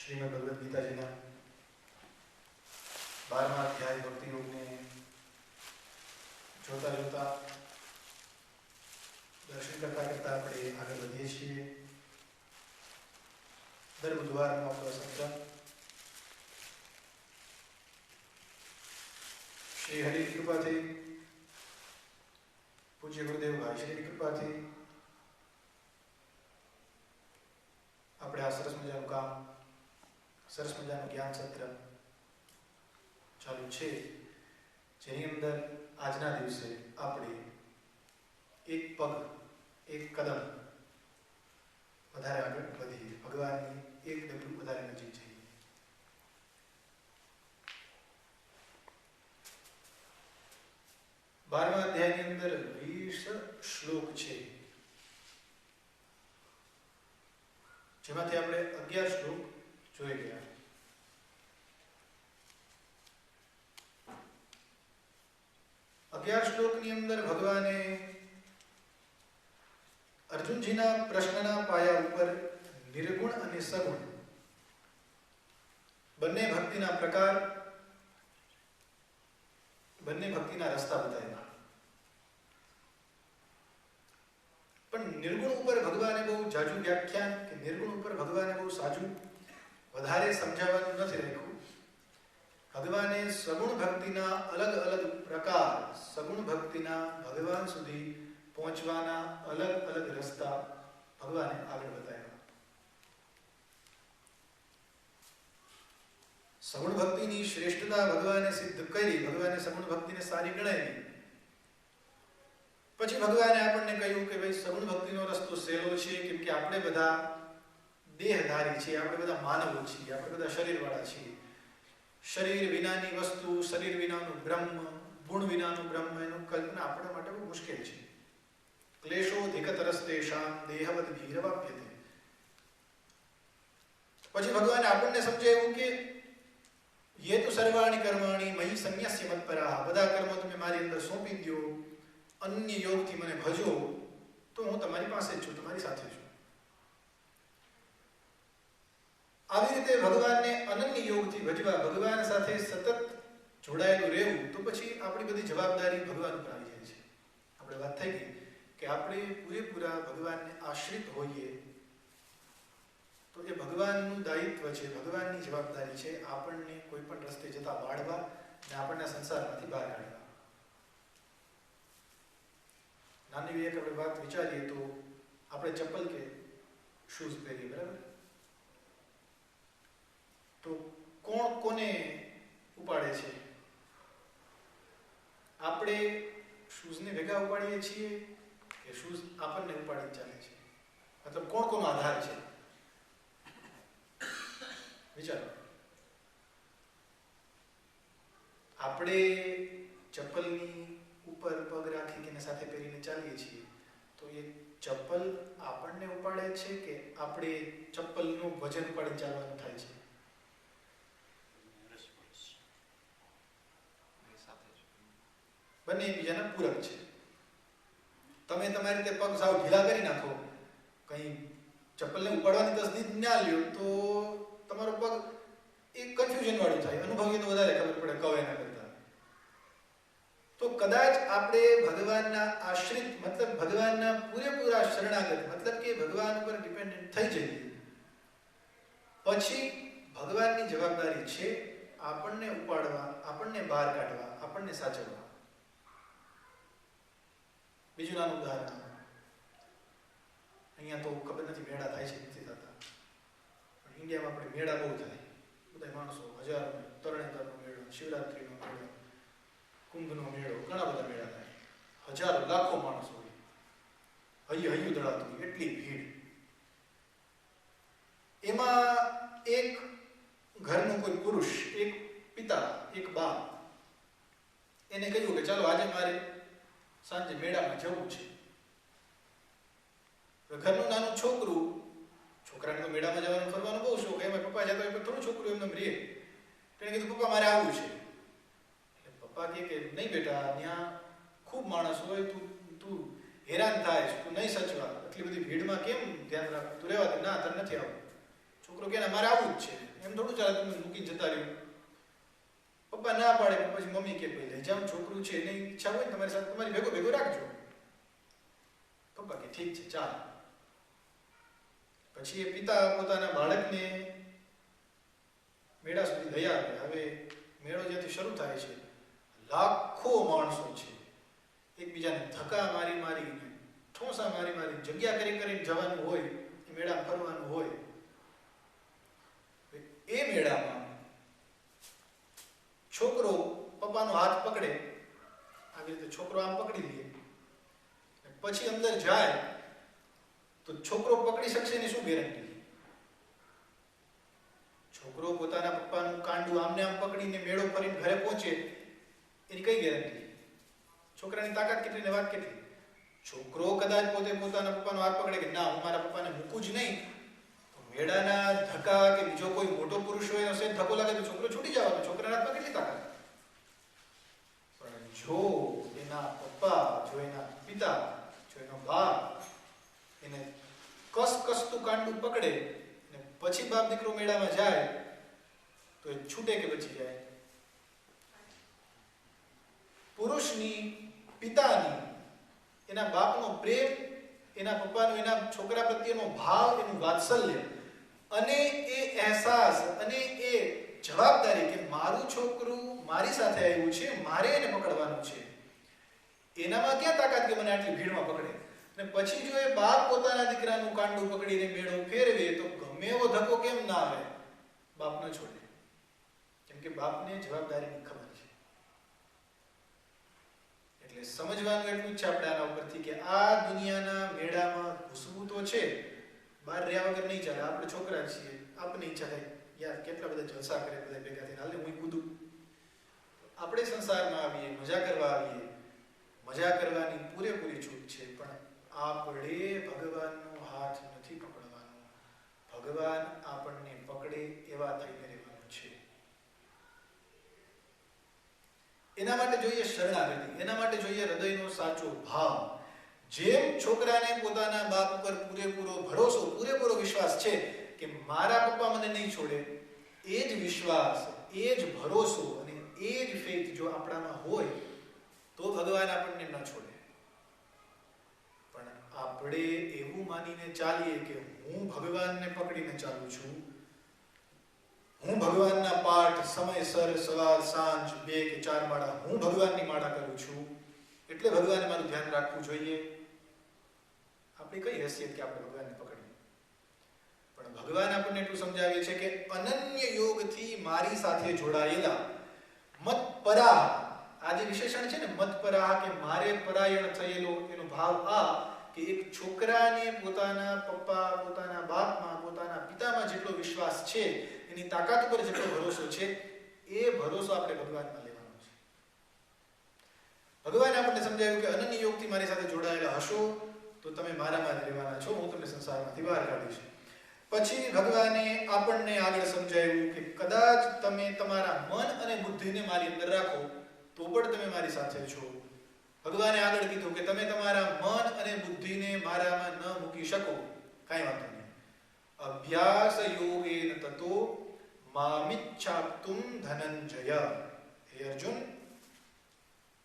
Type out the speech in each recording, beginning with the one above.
શ્રીમદ ભગવદ ગીતાજીના 12મા અધ્યાય ભક્તિ યોગને જોતા જોતા દર્શન કરતા કરતા આપણે આગળ વધીએ છીએ. દર બુધવારનો આપણો સત્ર શ્રી હરિની કૃપાથી, પૂજ્ય ગુરુદેવ ભાઈશ્રીની કૃપાથી આપણે આ સરસ મજાનું કામ, સરસ મજાનું જ્ઞાન સત્ર ચાલુ છે, જેની અંદર આજના દિવસે આપણે એક પગ, એક કદમ વધારે આગળ વધીએ, ભગવાનની એક ડગલું વધારે નજીક જઈએ. બારમા અધ્યાયની અંદર 20 શ્લોક છે, જેમાંથી આપણે 11 શ્લોક જોઈ ગયા. શ્લોકની અંદર ભગવાને અર્જુનજીના પ્રશ્નના પાયા ઉપર નિર્ગુણ અને સગુણ બંને ભક્તિના પ્રકાર, બંને ભક્તિના રસ્તા બતાવ્યા. પણ નિર્ગુણ ઉપર ભગવાને બહુ જાજુ વ્યાખ્યાન કે નિર્ગુણ ઉપર ભગવાને બહુ સાજુ વધારે સમજાવવાનું નથી રાખ્યું. ભગવાને સગુણ ભક્તિના અલગ અલગ પ્રકાર, સગુણ ભક્તિના ભગવાન સુધી પહોંચવાના અલગ અલગ રસ્તા ભગવાને આગળ બતાવ્યા. સગુણ ભક્તિની શ્રેષ્ઠતા ભગવાને સિદ્ધ કરી, ભગવાને સગુણ ભક્તિને સારી ગણાવી. પછી ભગવાને આપણને કહ્યું કે ભાઈ સગુણ ભક્તિનો રસ્તો સહેલો છે, કેમ કે આપણે બધા દેહધારી છીએ, આપણે બધા માનવો છીએ, આપણે બધા શરીરવાળા છીએ. શરીર વિનાની વસ્તુ, શરીર વિનાનું બ્રહ્મ, ગુણ વિનાનું બ્રહ્મ, એનું કલ્પના આપણા માટે બહુ મુશ્કેલ છે. ક્લેશોધિકતરસ્તેષાં દેહવદ ભીરવાપ્યતે. પછી ભગવાને આપણને સમજાવ્યું કે યે તો સર્વાણી કર્માણી મયી સંન્યસ્ય મત્પરાઃ. બધા કર્મો તમે મારી અંદર સોંપી દો, અન્ય યોગથી મને ભજો, તો હું તમારી પાસે જ છું, તમારી સાથે છું. આવી રીતે ભગવાનને અનન્ય યોગથી ભજવા, ભગવાન સાથે સતત જોડાયેલું રહેવું, તો પછી આપણી બધી જવાબદારી ભગવાન ઉપર આવી જાય છે. આપણે વાત થઈ ગઈ કે આપણે પૂરેપૂરા ભગવાનને આશ્રિત હોઈએ તો એ ભગવાનનું દાયિત્વ છે, ભગવાનની જવાબદારી છે આપણને કોઈ પણ રસ્તે જતા વાળવા અને આપણને સંસારમાંથી બહાર કાઢવા. નાની એક આપણે વાત વિચારીએ તો આપણે ચપ્પલ કે શૂઝ પહેરીએ, બરાબર? તો કોણ કોને ઉપાડે છે? આપણે શૂઝને ભેગા ઉપાડીએ છીએ કે શૂઝ આપણને ઉપાડી ચાલે છે? મતલબ કોણ કોનો આધાર છે? વિચારો. આપણે ચપ્પલની ઉપર પગ રાખી કે સાથે પહેરીને ચાલીએ છીએ, તો એ ચપ્પલ આપણને ઉપાડે છે કે આપણે ચપ્પલનું વજન ઉપાડીને ચાલવાનું થાય છે? બંને એકબીજાના પૂરક છે. તમે તમારી રીતે પગ સાવ ઢીલા કરી નાખો, કઈ ચપ્પલને ઉપાડવાની તસદીદ ના લ્યો, તો તમારો પગ એક કન્ફ્યુઝન વાળું થાય, અનુભવીને તો વધારે ખબર પડે કહો એના કરતા. તો કદાચ આપણે ભગવાનના આશ્રિત, મતલબ ભગવાનના પૂરેપૂરા શરણાગત, મતલબ કે ભગવાન ઉપર ડિપેન્ડન્ટ થઈ જઈએ, પછી ભગવાનની જવાબદારી છે આપણને ઉપાડવા, આપણને બહાર કાઢવા, આપણને સાચવવા. બીજું નાનું ઉદાહરણ, અહીંયા તો ખબર નથી મેળા થાય છે નથી થતા, પણ ઇન્ડિયામાં આપણે મેળા બહુ થાય. બધા માણસો, હજારો, તરણેતરનો મેળો, શિવરાત્રીનો મેળો, કુંભનો મેળો, ઘણા બધા મેળા થાય. હજારો, લાખો માણસો હોય, હૈયું દળાતું હોય, એટલી ભીડ. એમાં એક ઘરનો કોઈ પુરુષ, એક પિતા, એક બાપ, એને કહ્યું કે ચાલો આજે મારે સાંજે મેળામાં જવું છે. ઘરનું નાનું છોકરું, છોકરાને તો મેળામાં જવાનું, ફરવાનો બહુ શોખ, એમાં પપ્પા જતા હોય થોડું છોકરું એમને રહે. તેને કીધું પપ્પા મારે આવવું છે. એટલે પપ્પા કહે કે નહીં બેટા, ત્યાં ખૂબ માણસ હોય, તું હેરાન થાય, તું નહીં સચવા, એટલી બધી ભીડમાં કેમ ધ્યાન રાખ, તું રહેવા દે. ના, તને નથી આવવું. છોકરો કહે મારે આવવું જ છે. એમ થોડું ચાલે તમે મૂકી જતા રહ્યો. પપ્પા ના પાડે પછી મમ્મી કે ભાઈ લઈ જાઓ, છોકરું છે એની ઈચ્છા હોય તમારી સાથે તમારી ભેગો રાખજો. પપ્પા કે ઠીક છે ચાલ. પછી એ પિતા પોતાના બાળકને મેળા સુધી લઈ આવે. હવે મેળો જ્યાંથી શરૂ થાય છે, લાખો માણસો છે, એકબીજાને ધક્કા મારી ઠોસા મારી જગ્યા કરીને જવાનું હોય, એ મેળા ફરવાનું હોય. એ મેળામાં છોકરો પપ્પાનો હાથ પકડે, આવી રીતે છોકરો આમ પકડી લે, પછી અંદર જાય તો છોકરો પકડી શકશે એની શું ગેરંટી? છોકરો પોતાના પપ્પાનું કાંડું આમને આમ પકડીને મેળો ફરીને ઘરે પહોંચે એની કઈ ગેરંટી? છોકરાની તાકાત કેટલી ને વાત કેટલી? છોકરો કદાચ પોતે પોતાના પપ્પાનો હાથ પકડે કે ના હું મારા પપ્પાને મૂકું જ નહીં, મેળાના ધક્કા કે બીજો કોઈ મોટો પુરુષ હોય હશે ધક્કો લાગે તો છોકરો છૂટી જવાનો. છોકરાના હાથમાં કેટલી તાકાત? પણ જો એના પપ્પા, જો એના પિતા, જો એનો બાપ એને કસતું કાંડું પકડે ને પછી બાપ દીકરો મેળામાં જાય તો એ છૂટે કે બચી જાય? પુરુષની, પિતાની, એના બાપનો પ્રેમ, એના પપ્પાનો એના છોકરા પ્રત્યેનો ભાવ, એનું વાત્સલ્ય અને એ અહેસાસ અને એ જવાબદારી કે મારું છોકરું મારી સાથે આવ્યું છે, મારે એને પકડવાનું છે, એનામાં ક્યાં તાકાત કે મને આટલી ભીડમાં પકડે? અને પછી જો એ બાપ પોતાના દીકરાનું કાંડું પકડીને મેળો ફેરવે તો ગમે એવો ધક્કો કેમ ના આવે, બાપ ન છોડે. કેમ કે બાપને જવાબદારીની ખબર છે. એટલે સમજવાનું એટલું જ છે આપણે આના ઉપરથી કે આ દુનિયાના મેળામાં ઘૂસવું તો છે, બહાર રહ્યા વગર નહીં ચાલે. આપણે છોકરા છીએ, આપણને ઈચ્છા થાય યાર કેટલા બધા જલસા કરે બધા ભેગા થઈને, હાલે હું કૂદું. આપણે સંસારમાં આવીએ, મજા કરવા આવીએ, મજા કરવાની પૂરેપૂરી છૂટ છે, પણ આપણે ભગવાનનો હાથ નથી પકડવાનો. ભગવાન આપણને પકડે એવા થઈને રહેવાનું છે. એના માટે જોઈએ શરણાગતિ, એના માટે જોઈએ હૃદયનો સાચો ભાવ. જેમ છોકરાને પોતાના બાપ ઉપર પૂરેપૂરો ભરોસો, પૂરેપૂરો વિશ્વાસ છે કે મારા પપ્પા મને નહીં છોડે, એ જ વિશ્વાસ, એ જ ભરોસો અને એ જ ફેથ જો આપણામાં હોય તો ભગવાન આપણને ન છોડે. પણ આપણે એવું માનીને ચાલીએ કે હું ભગવાનને પકડીને ચાલું છું, હું ભગવાનના પાઠ સમયસર સવાર સાંજ 2 કે 4 માળા હું ભગવાનની માળા કરું છું એટલે ભગવાને મારું ધ્યાન રાખવું જોઈએ. આપણી કઈ હેસિયત કે આપણે ભગવાનને પકડીએ? પણ ભગવાન આપણને એટલું સમજાવે છે કે અનન્ય યોગથી મારી સાથે જોડાયેલા મતપરાહ, આ જે વિશેષણ છે ને મતપરાહ કે મારે પરાયણ થયેલો, એનો ભાવ આ કે એક છોકરાને પોતાના પપ્પા, પોતાના બાપમાં, પોતાના પિતામાં જેટલો વિશ્વાસ છે, એની તાકાત ઉપર જેટલો ભરોસો છે, એ ભરોસો આપણે ભગવાનમાં લેવાનો છે. ભગવાને આપણને સમજાવ્યું કે અનન્ય યોગથી મારી સાથે જોડાયેલા હશો તો તમે મારામાં જ રહેવાના છો, હું તમને સંસારમાંથી બહાર કાઢીશ. પછી ભગવાને આપણને આગળ સમજાવ્યું કે કદાચ તમે તમારા મન અને બુદ્ધિને મારી અંદર રાખો તો પણ તમે મારી સાથે છો. ભગવાને આગળ કીધું કે તમે તમારા મન અને બુદ્ધિને મારામાં ન મૂકી શકો, કાંઈ વાંધો નહીં. અભ્યાસ યોગેન તતો મામિચ્છાપ્તુમ ધનંજય. હે અર્જુન,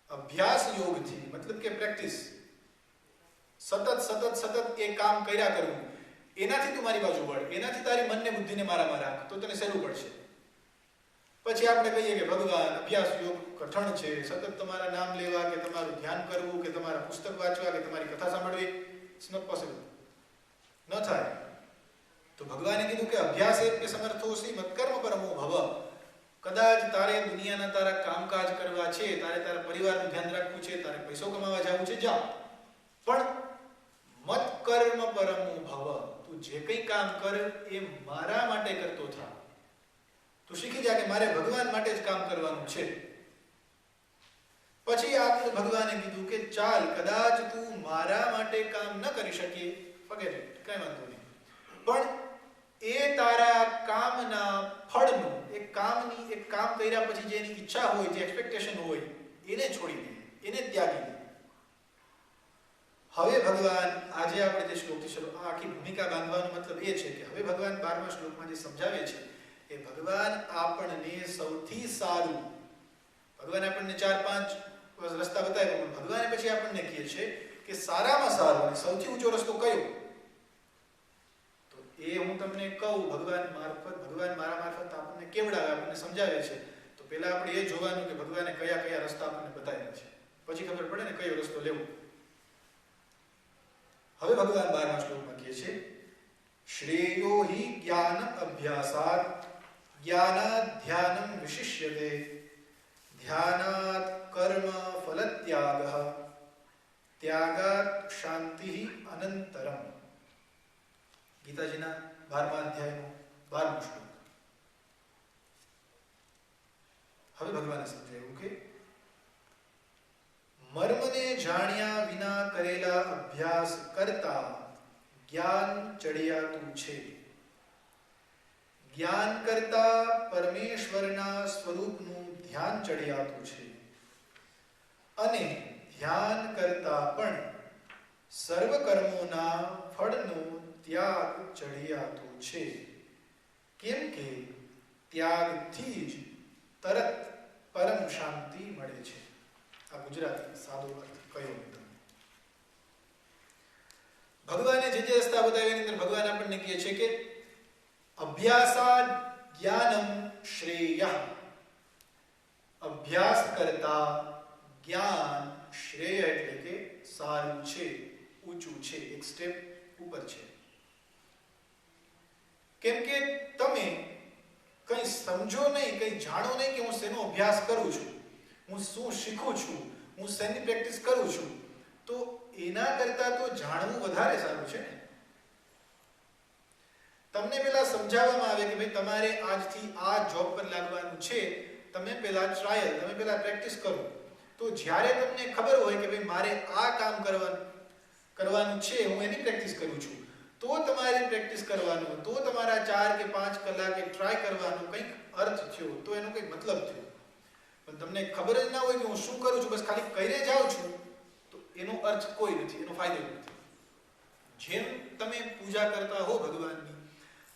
અભ્યાસ યોગથી મતલબ કે પ્રેક્ટિસ, સતત એ કામ કર્યા કરવું, એનાથી તું મારી બાજુ વળ, એનાથી તારી મનને બુદ્ધિને મારામાં રાખ તો તને સહેલું પડશે. પછી આપણે કહીએ કે ભગવાન અભ્યાસ યોગ કઠણ છે, સતત તમારા નામ લેવા કે તમારું ધ્યાન કરવું કે તમારા પુસ્તક વાંચવા કે તમારી કથા સાંભળવી, ઇટ્સ નોટ પોસિબલ, ન થાય. તો ભગવાને કીધું કે અભ્યાસ એ સમર્થોસી મત્કર્મ પરમો ભવ. કદાચ તારે દુનિયાના તારા કામકાજ કરવા છે, તારે તારા પરિવારનું ધ્યાન રાખવું છે, તારે પૈસો કમાવા જવું છે, જા, પણ મત્કર્મ પરમો ભવ. તું જે કંઈ કામ કર એ મારા માટે કરતો થા. તું શીખી જા કે મારે ભગવાન માટે જ કામ કરવાનું છે. પછી આપણે ભગવાને કીધું કે ચાલ કદાચ તું મારા માટે કામ ન કરી શકે, ફોરગેટ ઇટ, કઈ વાંધો નહીં, પણ એ તારા કામના ફળનું, એક કામ કર્યા પછી જેની ઈચ્છા હોય, જે એક્સપેક્ટેશન હોય, એને છોડી દે, એને ત્યાગી દે. હવે ભગવાન આજે આપણે જે શ્લોકથી શરૂ, આ આખી ભૂમિકા બાંધવાનો મતલબ એ છે કે હવે ભગવાન 12મા શ્લોકમાં જે સમજાવે છે એ ભગવાન આપણને સૌથી સારું, ભગવાન આપણને 4-5 રસ્તા બતાવ્યા, પણ ભગવાન પછી આપણને કહે છે કે સારામાં સારો અને સૌથી ઊંચો રસ્તો કયો? તો એ હું તમને કહું, ભગવાન મારા મારફત આપણને કેવડાવે, આપણને સમજાવે છે. તો પહેલા આપણે એ જોવાનું કે ભગવાને કયા કયા રસ્તા આપણને બતાવ્યા છે, પછી ખબર પડે ને કયો રસ્તો લેવો. હવે ભગવાન 12મા શ્લોકમાં કહે છે, શ્રેયો હિ જ્ઞાન અભ્યાસાત જ્ઞાનાદ ધ્યાનમ વિશિષ્યતે ધ્યાનાત કર્મ ફલત્યાગઃ ત્યાગાત શાંતિ અનંતરમ. ગીતાજીના 12મા અધ્યાયનો 12મો શ્લોક. હવે ભગવાને સમજાવ્યું કે મર્મને જાણ્યા વિના કરેલા અભ્યાસ કરતા જ્ઞાન ચડિયાતું છે. જ્ઞાન કરતા પરમેશ્વરના સ્વરૂપનું ધ્યાન ચડિયાતું છે અને ધ્યાન કરતા પણ સર્વ કર્મોના ફળનો ત્યાગ ચડિયાતું છે. કેમ કે ત્યાગથી જ તરત પરમ શાંતિ મળે છે. આ ગુજરાતી સાદો અર્થ કયો તમને? ભગવાને જે રસ્તા બતાવ્યા એની અંદર ભગવાન આપણને કહે છે કે અભ્યાસાદ જ્ઞાનમ શ્રેયઃ, અભ્યાસ કરતા જ્ઞાન શ્રેય એટલે કે સારું છે, ઊંચું છે, એક સ્ટેપ ઉપર છે. કેમ કે તમે કંઈ સમજો નહીં, કંઈ જાણો નહીં કે હું શેનો અભ્યાસ કરું છું, હું શું શીખું છું, હું શેની પ્રેક્ટિસ કરું છું, તો એના કરતા તો જાણવું વધારે સારું છે ને. તમને પહેલા સમજાવવામાં આવે કે ભાઈ તમારે આજથી આ જોબ પર લાગવાનું છે, તમે પહેલા ટ્રાયલ, તમે પહેલા પ્રેક્ટિસ કરો. તો જ્યારે તમને ખબર હોય કે ભાઈ મારે આ કામ કરવાનું છે, હું એની પ્રેક્ટિસ કરું છું, તો તમારે પ્રેક્ટિસ કરવાનું, તો તમારા 4 કે 5 કલાકે ટ્રાય કરવાનો કંઈક અર્થ થયો, તો એનો કંઈક મતલબ થયો. પણ તમને ખબર જ ના હોય કે હું શું કરું છું, બસ ખાલી કરીને જાઉં છું, તો એનો અર્થ કોઈ નથી, એનો ફાયદો નથી. જેમ તમે પૂજા કરતા હો ભગવાનની,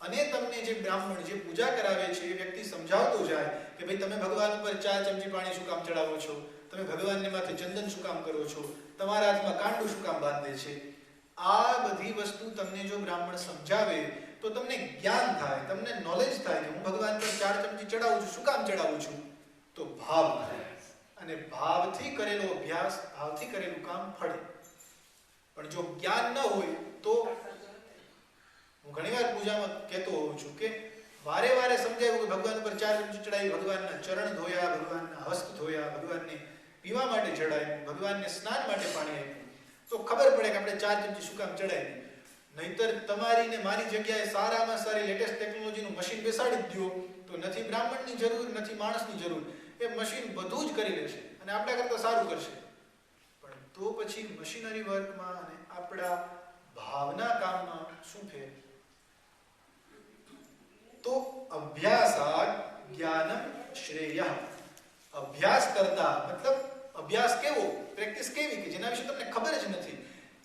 અને તમને જે બ્રાહ્મણ જે પૂજા કરાવે છે એ વ્યક્તિ સમજાવતો જાય કે ભાઈ તમે ભગવાન ઉપર 4 ચમચી પાણી શું કામ ચડાવો છો, તમે ભગવાનને માથે ચંદન શું કામ કરો છો, તમારા હાથમાં કાંડું શું કામ બાંધે છે, આ બધી વસ્તુ તમને જો બ્રાહ્મણ સમજાવે તો તમને જ્ઞાન થાય, તમને નોલેજ થાય કે હું ભગવાન પર 4 ચમચી ચડાવું છું, શું કામ ચડાવું છું? તો ભાવ થાય. અને ભાવથી કરેલો અભ્યાસ, ભાવથી કરેલું કામ ફળે. પણ જો જ્ઞાન ન હોય તો, હું ઘણીવાર પૂજામાં કહેતો હોઉં છું કે વારે વારે સમજાવ્યું કે ભગવાન પર 4 ચમચી ચડાવી, ભગવાનના ચરણ ધોયા, ભગવાનના હસ્ત ધોયા, ભગવાનને પીવા માટે ચડાવ્યું, ભગવાનને સ્નાન માટે પાણી આપ્યું, તો ખબર પડે કે આપણે 4 ચમચી શું કામ ચડાવી. નહીતર તમારી ને મારી જગ્યાએ સારામાં સારી લેટેસ્ટ ટેકનોલોજીનું મશીન બેસાડી દો તો નથી બ્રાહ્મણની જરૂર, નથી માણસની જરૂર, એ મશીન બધું જ કરી લેશે અને આપણા કરતા સારું કરશે. પણ તો પછી મશીનરી વર્કમાં અને આપણા ભાવના કામમાં શું ફેર? તો અભ્યાસાદ જ્ઞાનમ શ્રેયઃ, અભ્યાસ કરતા મતલબ અભ્યાસ કેવો, પ્રેક્ટિસ કેવી કે જેના વિશે તમને ખબર જ નથી,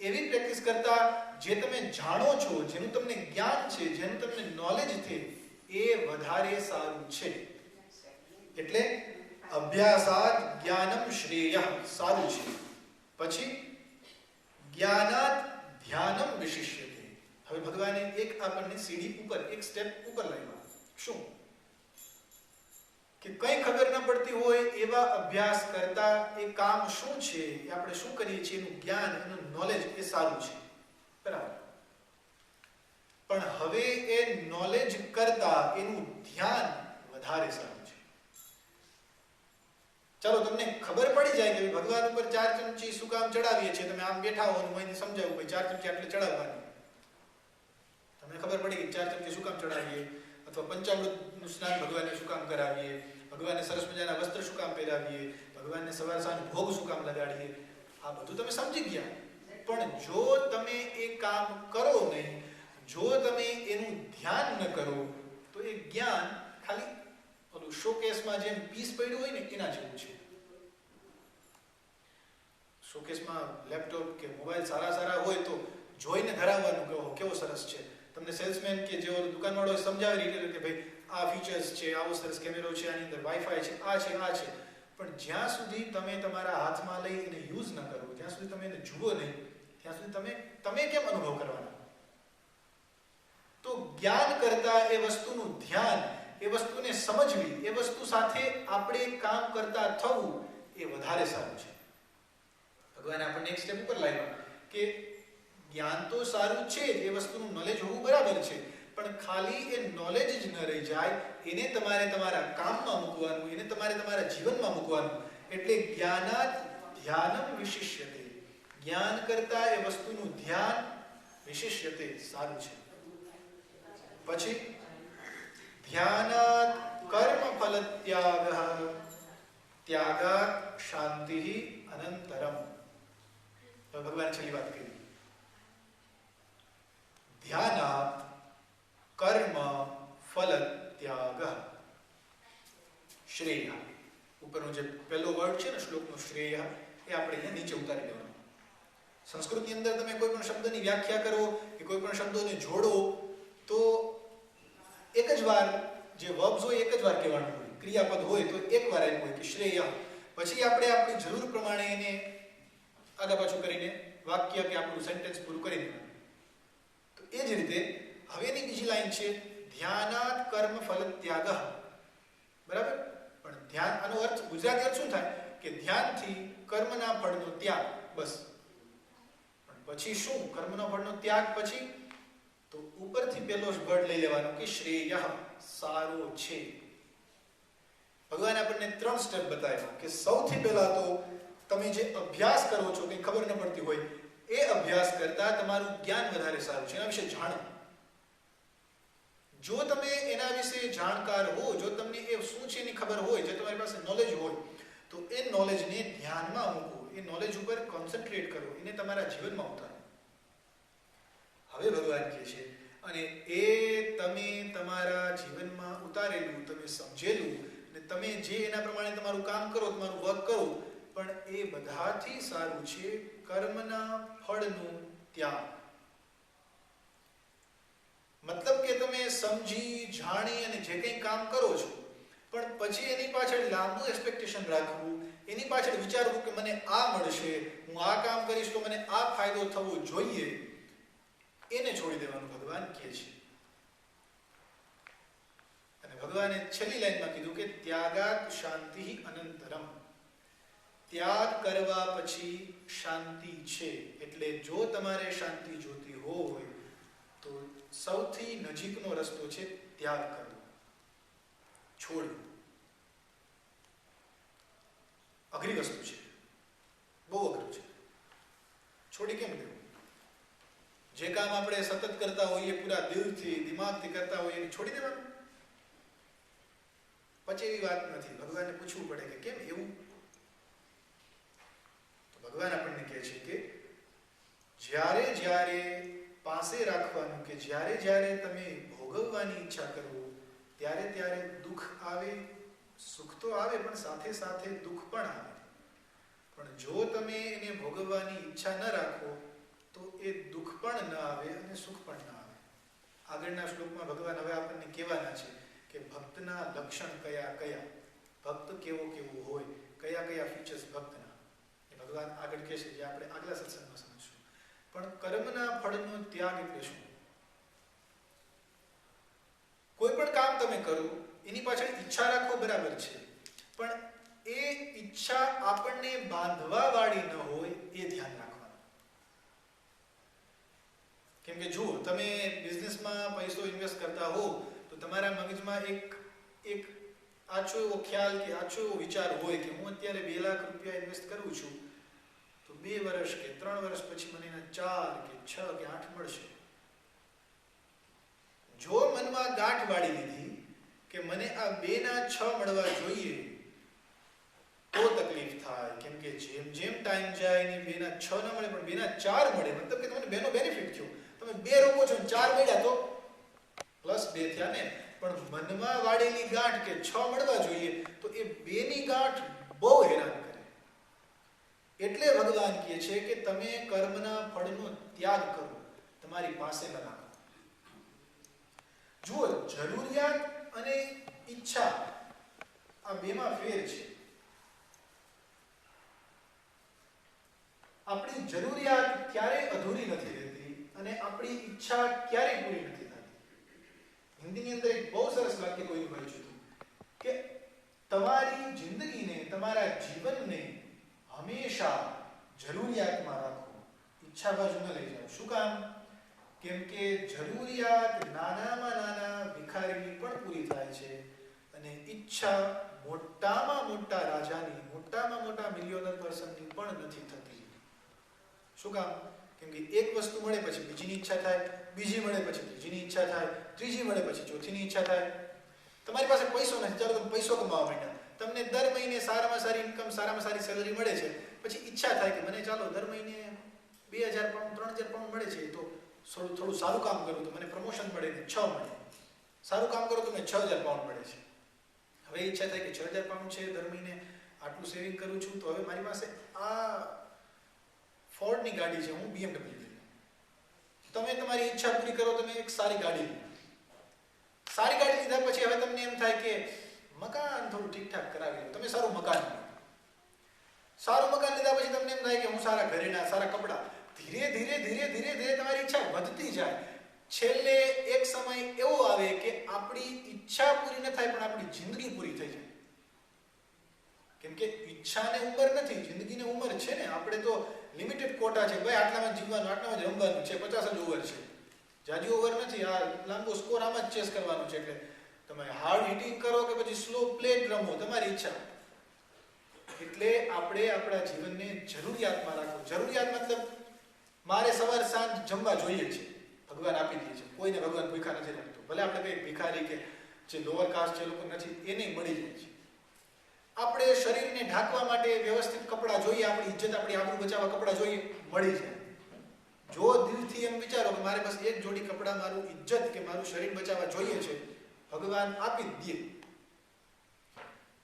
એવી પ્રેક્ટિસ કરતા જે તમે જાણો છો, જેનું તમને જ્ઞાન છે, જેનું તમને નોલેજ છે, એ વધારે સારું છે. એટલે અભ્યાસાદ જ્ઞાનમ શ્રેયઃ, સારું છે. પછી જ્ઞાનાત ધ્યાનમ વિશિષ્યતે. હવે ભગવાને એક આપણને સીડી ઉપર, એક સ્ટેપ ઉપર લાવ્યા. શું? કે કંઈ ખબર ન પડતી હોય એવા અભ્યાસ કરતા એ કામ શું છે, એ આપણે શું કરીએ છીએ, એનું જ્ઞાન, એનું નોલેજ એ સારું છે, બરાબર. પણ હવે એ નોલેજ કરતા એનું ધ્યાન વધારે સારું છે. ચાલો તમને ખબર પડી જાય કે ભગવાન ઉપર 4 ચમચી શું કામ ચડાવીએ છીએ, તમે આમ બેઠા હો અને મને સમજાવું ભાઈ 4 ચમચી આટલે ચડાવવાની, તમને ખબર પડી કે 4 ચમચી શું કામ ચડાવીએ, અથવા પંચામૃતનું સ્નાન ભગવાનને શું કામ કરાવીએ, ભગવાનને સરસ મજાના વસ્ત્ર શું કામ પહેરાવીએ, ભગવાનને સવાર સાંજ ભોગ શું કામ લગાડીએ, આ બધું તમે સમજી ગયા. પણ જો તમે એ કામ કરો નહીં, જો તમે એનું ધ્યાન ન કરો, તો એ જ્ઞાન ખાલી ઓલું શોકેસમાં જેમ પીસ પડ્યું હોય ને એના જેવું છે. શોકેસમાં લેપટોપ કે મોબાઈલ સારા હોય તો જોઈને ધરાવવાનું, કેવો સરસ છે. તમને સેલ્સમેન કે જેવો દુકાનવાળો સમજાવે રિટેલર કે ભાઈ આ ફીચર્સ છે, આવો સરસ કેમેરો છે, આની અંદર વાઈફાઈ છે, આ છે, આ છે, પણ જ્યાં સુધી તમે તમારા હાથમાં લઈ એને યુઝ ન કરો, જ્યાં સુધી તમે એને જુઓ નહીં, ત્યાં સુધી તમે કેમ અનુભવ કરવાના? તો જ્ઞાન કરતા એ વસ્તુનું ધ્યાન, એ વસ્તુને સમજવી, એ વસ્તુ સાથે આપણે કામ કરતા થવું એ વધારે સારું છે. ભગવાન આપણને એક સ્ટેપ ઉપર લાવ્યા કે જ્ઞાન તો સારું છે, એ વસ્તુનું નોલેજ હોવું બરાબર છે, પણ ખાલી એ નોલેજ જ ન રહી જાય, એને તમારે તમારા કામમાં મૂકવાનું, એને તમારે તમારા જીવનમાં મૂકવાનું. એટલે જ્ઞાનાત ધ્યાનમ વિશિષ્યતે, જ્ઞાન કરતા એ વસ્તુનું ધ્યાન વિશિષ્યતે સારું છે. પછી ધ્યાનાત કર્મ ફલ ત્યાગ, ત્યાગાત શાંતિ અનંતરમ. ભગવાન છેલ્લી વાત કરી, ધ્યાનાત કર્મ ફલ ત્યાગ શ્રેય. ઉપરનો જે પહેલો વર્ડ છે ને શ્લોકનો શ્રેય, એ આપણે અહીંયા નીચે ઉતારી દેવાનો. સંસ્કૃતની અંદર તમે કોઈ પણ શબ્દની વ્યાખ્યા કરો કે કોઈ પણ શબ્દોને જોડો તો એક જ વાર જે વર્બ્સ હોય એક જ વાર કહેવાનું હોય, ક્રિયાપદ હોય તો એક વાર આવ્યું હોય કે શ્રેય, પછી આપણે આપણી જરૂર પ્રમાણે એને આગા પાછું કરીને વાક્ય કે આપણું સેન્ટેન્સ પૂરું કરી દેવાનું. તો એ જ રીતે હવેની બીજી લાઈન છે ધ્યાનાત કર્મ ફલ ત્યાગ. બરાબર? પણ ધ્યાન, આનો અર્થ ગુજરાતી અર્થ શું થાય કે ધ્યાનથી કર્મના ફળનો ત્યાગ, બસ. પણ પછી શું? કર્મના ફળનો ત્યાગ પછી તો ઉપરથી પેલો જ વર્ડ લઈ લેવાનો કે શ્રેય, સારો છે. ભગવાન આપણને 3 સ્ટેપ બતાવ્યા કે સૌથી પહેલા તો તમે જે અભ્યાસ કરો છો, કંઈ ખબર ન પડતી હોય, એ અભ્યાસ કરતા તમારું જ્ઞાન વધારે સારું છે, એના વિશે જાણો. જો તમે એના વિશે જાણકાર હો, જો તમને એ શું છે એની ખબર હોય, જો તમારી પાસે નોલેજ હોય, તો એ નોલેજને ધ્યાનમાં મૂકો, એ નોલેજ ઉપર કોન્સન્ટ્રેટ કરો, એને તમારા જીવનમાં ઉતારો. હવે ભગવાન કહે છે, અને એ તમે તમારા જીવનમાં ઉતારેલું, તમે સમજેલું, અને તમે જે એના પ્રમાણે તમારું કામ કરો, તમારું વર્ક કરો, પણ એ બધાથી સારું છે કર્મના ફળનું ત્યાગ. મતલબ કે તમે સમજી જાણી અને જે કંઈ કામ કરો છો, પણ પછી એની પાછળ લાંબુ એક્સપેક્ટેશન રાખવું, એની પાછળ વિચારવું કે મને આ મળશે, હું આ કામ કરીશ તો મને આ ફાયદો થવો જોઈએ, એને છોડી દેવાનું ભગવાન કહે છે. અને ભગવાને છેલ્લી લાઈનમાં કીધું કે ત્યાગાત શાંતિ અનંતરમ, ત્યાગ કરવા પછી શાંતિ છે. એટલે જો તમારે શાંતિ જોતી હોય તો સૌથી નજીકનો રસ્તો છે ત્યાગ કરવો, છોડવું. અઘરી વસ્તુ છે, બહુ અઘરું છે. છોડી કેમ દેવું? જે કામ આપણે સતત કરતા હોઈએ, પૂરા દિલથી, દિમાગથી કરતા હોઈએ, એને છોડી દેવાનું? પછી એવી વાત નથી. ભગવાનને પૂછવું પડે કે કેમ એવું? તો ભગવાન આપણને કહે છે કે જ્યારે જ્યારે પાસે રાખવાનું, કે જ્યારે જ્યારે તમે ભોગવવાની ઈચ્છા કરો, ત્યારે ત્યારે દુઃખ આવે, સુખ તો આવે પણ સાથે સાથે દુઃખ પણ આવે. પણ જો તમે એને ભોગવવાની ઈચ્છા ન રાખો તો એ દુઃખ પણ ન આવે અને સુખ પણ ન આવે. આગળના શ્લોકમાં ભગવાન હવે આપણને કહેવાના છે કે ભક્તના લક્ષણ કયા કયા, ભક્ત કેવો કેવો હોય, કયા કયા ફીચર્સ ભક્તના, એ ભગવાન આગળ કહેશે, જે આપણે આગલા સત્સંગમાં સમજશું. પણ કર્મના ફળનો ત્યાગ એટલે શું? કોઈ પણ કામ તમે કરો એની પાછળ ઈચ્છા રાખો, બરાબર છે, પણ એ ઈચ્છા આપણને બાંધવા વાળી ન હોય, એ ધ્યાન રાખવાનું. કેમ કે જુઓ, તમે બિઝનેસમાં પૈસો ઇન્વેસ્ટ કરતા હો તો તમારા મગજમાં એક આછો એવો ખ્યાલ કે આછો એવો વિચાર હોય કે હું અત્યારે 2 લાખ રૂપિયા ઇન્વેસ્ટ કરું છું તો 2 વર્ષ કે 3 વર્ષ પછી મને એના 4 કે 6 કે 8 મળશે. જો મનમાં ગાંઠ વાળી લીધી કે મને આ 2 ના 6 મળવા જોઈએ, તો તકલીફ થાય. કેમ કે જેમ જેમ ટાઈમ જાય ને 2 ના 6 ના મળે પણ 2 ના 4 મળે, મતલબ કે તમને 2 નો બેનિફિટ થયો. તમે 2 રોકો છો, 4 મળ્યા તો +2 થયા ને. પણ મનમાં વાળેલી ગાંઠ કે 6 મળવા જોઈએ, તો એ 2 ની ગાંઠ બહુ હેરાન કરે. એટલે ભગવાન કહે છે કે તમે કર્મના ફળનો ત્યાગ કરો, તમારી પાસે ન રાખો. જુઓ, જરૂરિયાત અને ઈચ્છા આ બેમાં ફેર છે. આપણી જરૂરિયાત ક્યારેય અધૂરી નથી રહેતી અને આપણી ઈચ્છા ક્યારેય પૂરી નથી થતી. હિન્દીની અંદર એક બહુ સરસ વાક્ય કોઈને વાંચ્યું હતું કે તમારી જિંદગીને, તમારા જીવનને હંમેશા જરૂરિયાતમાં રાખો, ઈચ્છા બાજુ ન લઈ જાઓ. શું કામ? કેમ કે જરૂરિયાત નાનામાં નાના ભિખારીની પણ પૂરી થાય છે અને ઈચ્છા મોટામાં મોટા રાજાની, મોટામાં મોટા મિલિયોનર પર્સનની પણ નથી થતી. શું કામ? કેમ કે એક વસ્તુ મળે પછી બીજીની ઈચ્છા થાય, બીજી મળે પછી ત્રીજીની ઈચ્છા થાય, ત્રીજી મળે પછી ચોથીની ઈચ્છા થાય. તમારી પાસે પૈસો નથી, ચાલો તમે પૈસો કમાવા માંડ્યા, તમને દર મહિને સારામાં સારી ઇન્કમ, સારામાં સારી સેલરી મળે છે, પછી ઈચ્છા થાય કે મને ચાલો દર મહિને 2000 પાઉન્ડ 3000 પાઉન્ડ મળે છે, તો થોડું સારું કામ કરું તો મને પ્રમોશન મળે ને 6 મળે, સારું કામ કરું તો મને 6000 પાઉન્ડ મળે છે. હવે ઈચ્છા થાય કે 6000 પાઉન્ડ છે, દર મહિને આટલું સેવિંગ કરું છું, તો હવે મારી પાસે આ ફોર્ડની ગાડી છે, હું BMW લઈ લઉં. તમે તમારી ઈચ્છા પૂરી કરો, તમે એક સારી ગાડી લો. સારી ગાડી લીધા પછી હવે તમને એમ થાય કે મકાન થોડું ઠીકઠાક કરાવી લો, તમે સારું મકાન લો. સારું મકાન લીધા પછી તમને એમ થાય કે હું સારા ઘરેણા, સારા કપડા. ધીરે ધીરે ધીરે ધીરે ધીરે તમારી ઈચ્છા વધતી જાય. છેલ્લે એક સમય એવો આવે કે આપણી ઈચ્છા પૂરી ન થાય પણ આપણી જિંદગી પૂરી થઈ જાય. કેમ કે ઈચ્છાને ઉંમર નથી, જિંદગીને ઉંમર છે ને. આપણે તો લિમિટેડ કોટા છે, ભાઈ આટલામાં જીવવાનું, આટલામાં જ રમવાનું છે, 50 જ ઓવર છે, જાજી ઓવર નથી. આ લાંબો સ્કોર આમાં જ ચેસ કરવાનો છે. એટલે તમે હાર્ડ હિટિંગ કરો કે પછી સ્લો પ્લે રમો, તમારી ઈચ્છા. એટલે આપણે આપણા જીવનને જરૂરિયાતમાં રાખો. જરૂરિયાત મતલબ મારે સવાર સાંજ જમવા જોઈએ છે, ભગવાન આપી દે છે. કોઈને ભગવાન ભૂખા નથી રાખતો. ભલે આપણે કંઈ ભિખારી કે જે લોઅર કાસ્ટ છે લોકો નથી, એને મળી જાય છે. આપણે શરીરને ઢાંકવા માટે વ્યવસ્થિત કપડાં જોઈએ, આપણી ઇજ્જત, આપણી આબરૂ બચાવવા કપડાં જોઈએ, મળી જાય. જો દિલથી એમ વિચારો કે મારે બસ એક જોડી કપડાં મારું ઇજ્જત કે મારું શરીર બચાવવા જોઈએ છે, ભગવાન આપી જ દે.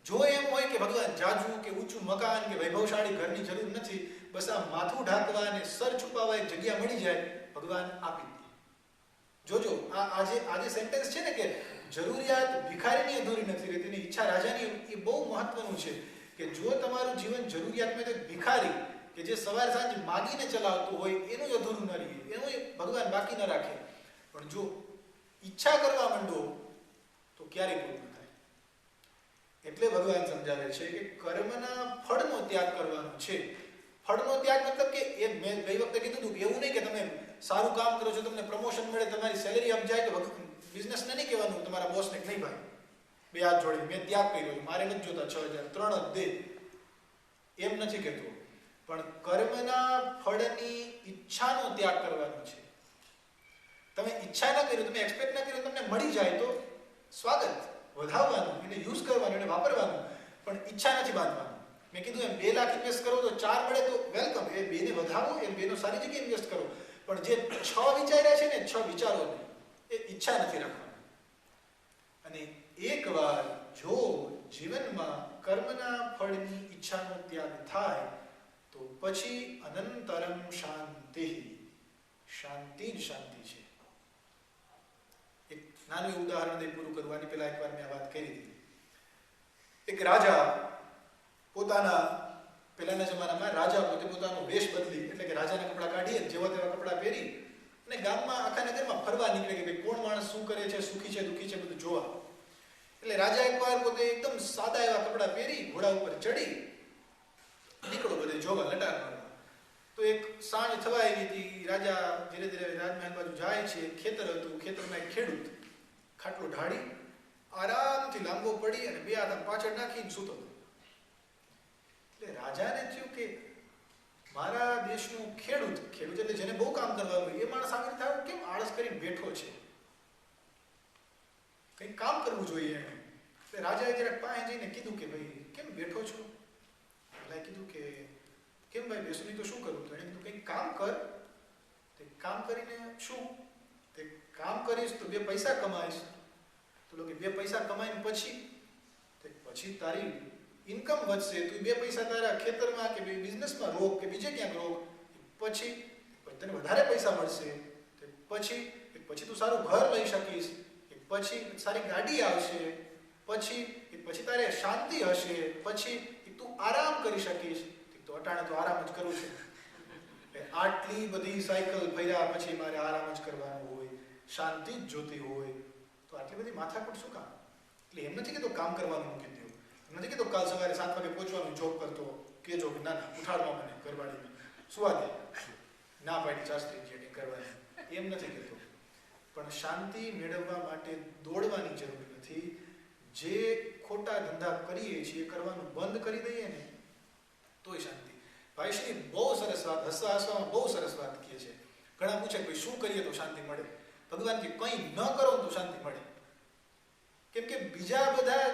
જો એમ હોય કે ભગવાન જાજુ કે ઊંચું મકાન કે વૈભવશાળી ઘરની જરૂર નથી, બસ આ માથું ઢાંકવા અને સર છુપાવવા એક જગ્યા મળી જાય, ભગવાન આપી દે. જોજો આજે સેન્ટેન્સ છે ને કે જરૂરિયાત ભિખારીની અધૂરી નથી રહેતી ને ઈચ્છા રાજાની, એ બહુ મહત્વનું છે. કે જો તમારું જીવન જરૂરિયાતમાં તો ભિખારી કે જે સવાર સાંજ માગીને ચલાવતું હોય એનું જ અધૂરું ન રહે, એનું ભગવાન બાકી ન રાખે. પણ જો ઈચ્છા કરવા માંડો તો ક્યારેય પૂરું ન થાય. એટલે ભગવાન સમજાવે છે કે કર્મના ફળનો ત્યાગ કરવાનો છે. ફળનો ત્યાગ મતલબ કે એ મેં ગઈ વખતે કીધું હતું કે એવું નહીં કે તમે સારું કામ કરો છો, તમને પ્રમોશન મળે, તમારી સેલેરી અપ જાય તો બિઝનેસને નહીં કહેવાનું તમારા બોસને કે નહીં ભાઈ બે હાથ જોડી મેં ત્યાગ કર્યો, મારે નથી જોતા 6000, 3 જ દે, એમ નથી કહેતો. પણ કર્મના ફળની ઈચ્છાનો ત્યાગ કરવાનો છે. તમે ઈચ્છા ન કર્યું, તમે એક્સપેક્ટ ન કર્યું, તમને મળી જાય તો સ્વાગત, વધાવવાનું, એને યુઝ કરવાનું, એને વાપરવાનું, પણ ઈચ્છા નથી બાંધવાનું. મેં કીધું એમ 2 લાખ ઇન્વેસ્ટ કરો તો 4 મળે તો વેલકમ, એ 2 ને વધાવો, એ 2 નો સારી જગ્યાએ ઇન્વેસ્ટ કરો. પણ જે 6 વિચાર્યા છે ને 6 વિચારો નહીં, એ ઈચ્છા નથી રાખવાની. અને એકવાર જો જીવનમાં કર્મના ફળની ઈચ્છાનો ત્યાગ થાય તો પછી અનંતરમ શાંતિ, શાંતિ જ શાંતિ છે. એક નાનું ઉદાહરણ દઈ પૂરું કરવાની પહેલા એકવાર મેં વાત કરી હતી. એક રાજા પોતાના, પહેલાના જમાનામાં રાજા પોતે પોતાનો વેશ બદલી, એટલે કે રાજાના કપડાં કાઢીએ જેવા તેવા કપડાં પહેરી અને ગામમાં, આખા નગરમાં ફરવા નીકળે કે ભાઈ કોણ માણસ શું કરે છે, સુખી છે દુઃખી છે બધું જોવા. એટલે રાજા એકવાર પોતે એકદમ સાદા એવા કપડાં પહેરી ઘોડા ઉપર ચડી નીકળો બધે જોવા, લટાર મારવા. તો એક સાંજ થવા આવી હતી, રાજા ધીરે ધીરે રાજમહેલ બાજુ જાય છે. ખેતર હતું, ખેતરમાં એક ખેડૂત ખાટલો ઢાળી આરામથી લાંબો પડી અને 2 હાથ પાછળ નાખીને સૂતો. એટલે રાજાને થયું કે મારા દેશનું ખેડૂત એટલે જેને બહુ કામ કરવાનું, એ માણસ આવી રીતે કેમ આળસ કરીને બેઠો છે, કંઈક કામ કરવું જોઈએ એને. એટલે રાજાએ જરાક પાસે જઈને કીધું કે ભાઈ કેમ બેઠો છો? એટલે કીધું કે કેમ ભાઈ બેસું નહીં તો શું કરું? તો એને કીધું કંઈક કામ કર. તે કામ કરીને શું? તે કામ કરીશ તો 2 પૈસા કમાઈશ. તો કે 2 પૈસા કમાઈને પછી તારી ઇન્કમ વધશે, તું 2 પૈસા તારા ખેતરમાં કે બિઝનેસમાં રોક કે બીજે ક્યાંક રોક, પછી તને વધારે પૈસા મળશે, પછી તું સારું ઘર લઈ શકીશ, એક પછી સારી ગાડી આવશે, પછી તારે શાંતિ હશે, પછી તું આરામ કરી શકીશ. તો અટાણે તો આરામ જ કરવું છે. આટલી બધી સાયકલ ફર્યા પછી મારે આરામ જ કરવાનું હોય, શાંતિ જ જોતી હોય, તો આટલી બધી માથાકૂટ શું કામ? એટલે એમ નથી કહેતો કામ કરવાનું મૂકી દો, એમ નથી કહેતો કાલ સવારે 7 વાગે પહોંચવાનું જોબ કરતો કેજો કે ના ઉઠાડવા મને ઘરવાળીને સુવા દે, ના પાડી શાસ્ત્રી કરવાની, એમ નથી કહેતો. પણ શાંતિ મેળવવા માટે દોડવાની જરૂર નથી. જે ખોટા ધંધા કરીએ છીએ કરવાનું બંધ કરી દઈએ ને તોય શાંતિ. ભાઈશ્રી બહુ સરસ વાત, હસવામાં બહુ સરસ વાત કહે છે. ઘણા પૂછે કે શું કરીએ તો શાંતિ મળે? ભગવાન કે કંઈ ન કરો તો શાંતિ મળે. કેમ કે બીજા બધા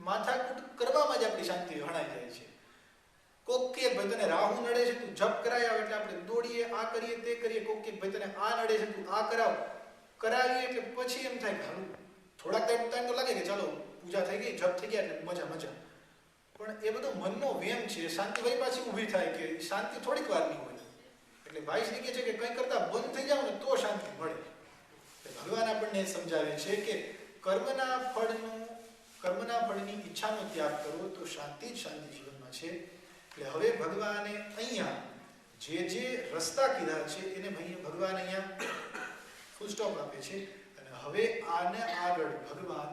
માથાકૂટ કરવામાં જ આપણી શાંતિ હણાઈ જાય છે. કોક કે ભાઈ તને રાહુ નડે છે, તું જપ કરાય આવ એટલે આપણે દોડીએ, આ કરીએ તે કરીએ. કોક કે ભાઈ તને આ નડે છે, તું આ કરાવીએ એટલે પછી એમ થાય કે હાલું થોડાક ટાઈમ તો લાગે કે ચાલો પૂજા થઈ ગઈ, જપ થઈ ગયા એટલે મજા. પણ એ બધો મનનો વેમ છે. શાંતિ વળી પાછી ઊભી થાય કે શાંતિ થોડીક વારની હોય. એટલે ભાઈ શ્રી કહે છે કે કંઈ કરતા બંધ થઈ જાવ ને તો શાંતિ મળે. ભગવાન આપણને સમજાવે છે કે કર્મના ફળની ઈચ્છાનો ત્યાગ કરો તો શાંતિ જ શાંતિ જીવનમાં છે. એટલે હવે ભગવાને અહીંયા જે રસ્તા કીધા છે એને ભગવાન અહીંયા ફૂલ સ્ટોપ આપે છે. અને હવે આને આગળ ભગવાન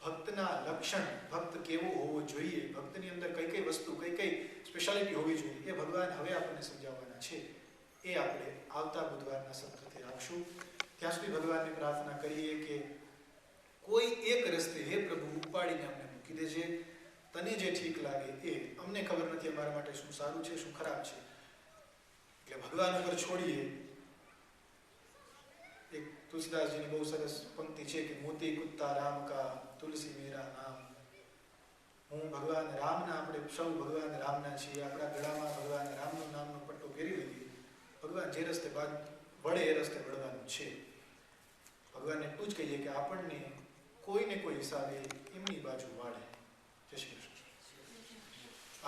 ભક્તના લક્ષણ, ભક્ત કેવો હોવો જોઈએ, ભક્તની અંદર કઈ વસ્તુ, કઈ સ્પેશિયાલિટી હોવી જોઈએ, એ ભગવાન હવે આપણને સમજાવવાના છે. એ આપણે આવતા બુધવારના સત્રથી રાખશું. ત્યાં સુધી ભગવાનને પ્રાર્થના કરીએ કે કોઈ એક રસ્તે હે પ્રભુ ઉપાડીને અમને મૂકી દેજે. તને જે ઠીક લાગે એ. અમને ખબર નથી અમારા માટે શું સારું છે, શું ખરાબ છે. એટલે ભગવાન ઉપર છોડીએ. એક તુલસીદાસજીની બહુ સરસ પંક્તિ છે કે મોતી કુત્તા રામ કા તુલસી મેરા નામ. હું ભગવાન રામના, આપણે સૌ ભગવાન રામના છીએ. આપણા ગળામાં ભગવાન રામનું નામનો પટ્ટો પહેરી લઈએ. ભગવાન જે રસ્તે વળે એ રસ્તે વળવાનું છે. ભગવાનને એટલું જ કહીએ કે આપણને કોઈને કોઈ હિસાબે એમની બાજુ વાળે. જય શ્રી કૃષ્ણ.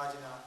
આજના